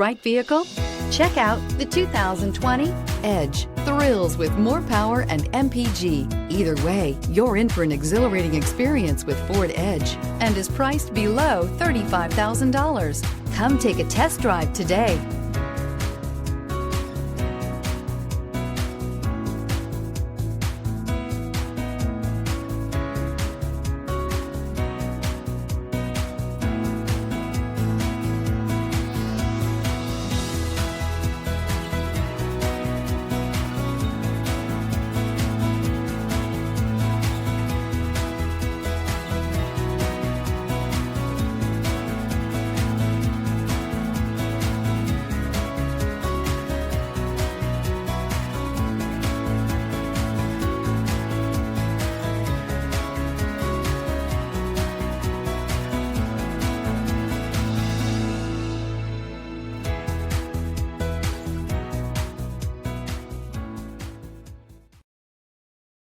Right vehicle? Check out the 2020 Edge. Thrills with more power and MPG. Either way, you're in for an exhilarating experience with Ford Edge and is priced below $35,000. Come take a test drive today.